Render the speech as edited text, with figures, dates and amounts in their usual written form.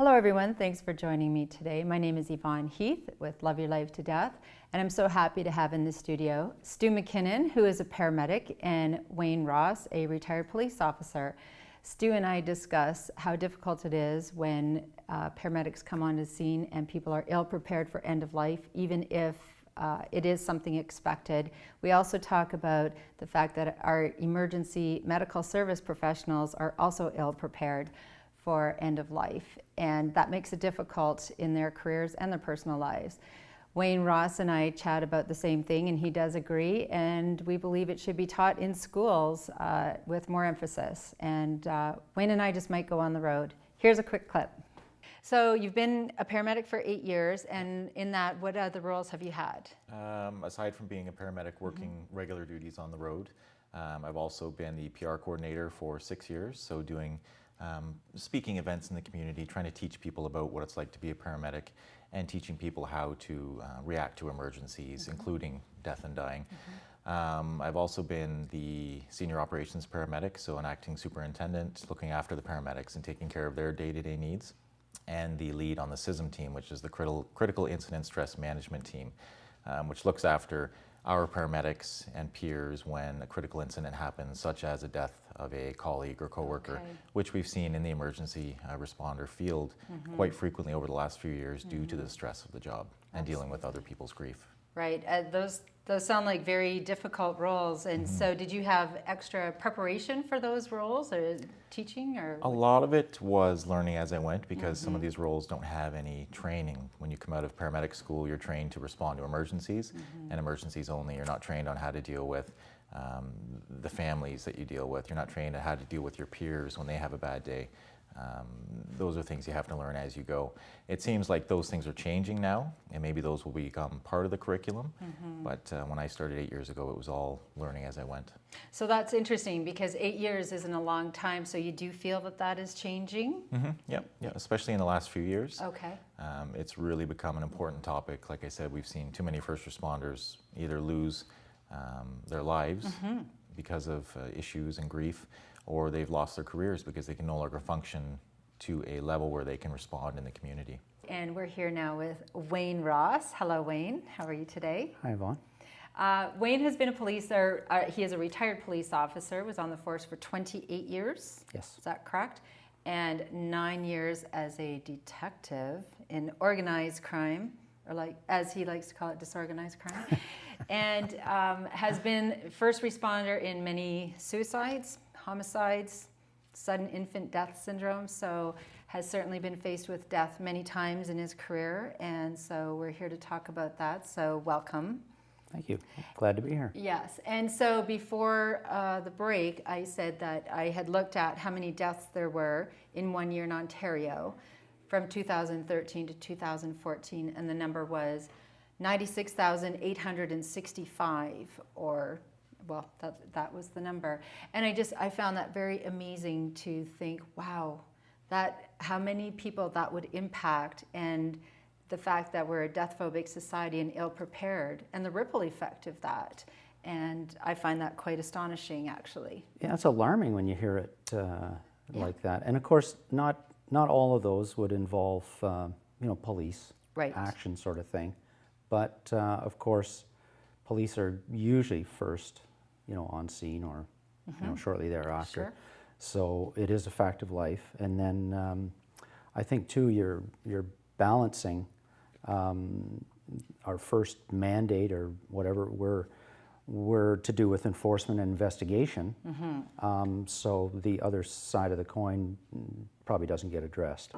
Hello everyone, thanks for joining me today. My name is Yvonne Heath with Love Your Life to Death, and I'm so happy to have in the studio Stu McKinnon, who is a paramedic, and Wayne Ross, a retired police officer. Stu and I discuss how difficult it is when paramedics come on the scene and people are ill prepared for end of life, even if it is something expected. We also talk about the fact that our emergency medical service professionals are also ill prepared for end of life, and that makes it difficult in their careers and their personal lives. Wayne Ross and I chat about the same thing, and he does agree, and we believe it should be taught in schools with more emphasis. And Wayne and I just might go on the road. Here's a quick clip. So you've been a paramedic for 8 years, and in that, what other roles have you had? Aside from being a paramedic working regular duties on the road, I've also been the PR coordinator for 6 years, so doing speaking events in the community, trying to teach people about what it's like to be a paramedic and teaching people how to react to emergencies, including death and dying. I've also been the senior operations paramedic, so an acting superintendent looking after the paramedics and taking care of their day-to-day needs, and the lead on the CISM team, which is the Critical Incident Stress Management team, which looks after our paramedics and peers when a critical incident happens, such as a death of a colleague or coworker, which we've seen in the emergency responder field quite frequently over the last few years due to the stress of the job and dealing with other people's grief. Right, those sound like very difficult roles, and so did you have extra preparation for those roles, or teaching, or? A lot of it was learning as I went, because some of these roles don't have any training. When you come out of paramedic school, you're trained to respond to emergencies, and emergencies only. You're not trained on how to deal with the families that you deal with. You're not trained on how to deal with your peers when they have a bad day. Those are things you have to learn as you go. It seems like those things are changing now, and maybe those will become part of the curriculum, but when I started 8 years ago, it was all learning as I went. So that's interesting, because 8 years isn't a long time, so you do feel that that is changing? Yeah, especially in the last few years. Okay. It's really become an important topic. Like I said, we've seen too many first responders either lose their lives because of issues and grief, or they've lost their careers because they can no longer function to a level where they can respond in the community. And we're here now with Wayne Ross. Hello, Wayne. How are you today? Hi, Yvonne. Wayne has been he is a retired police officer, was on the force for 28 years. Yes. Is that correct? And 9 years as a detective in organized crime, or like, as he likes to call it, disorganized crime, and has been first responder in many suicides, homicides, sudden infant death syndrome, so has certainly been faced with death many times in his career, and so we're here to talk about that, so welcome. Thank you. Glad to be here. Yes, and so before the break, I said that I had looked at how many deaths there were in 1 year in Ontario from 2013 to 2014, and the number was 96,865, or, well, that was the number. And I found that very amazing to think, wow, how many people that would impact, and the fact that we're a death-phobic society and ill-prepared, and the ripple effect of that. And I find that quite astonishing, actually. Yeah, it's alarming when you hear it like that. And of course, not all of those would involve, police action sort of thing. But of course, police are usually first, on scene, or shortly thereafter. Sure. So it is a fact of life. And then I think too, you're balancing our first mandate, or whatever we're to do with enforcement and investigation. So the other side of the coin probably doesn't get addressed.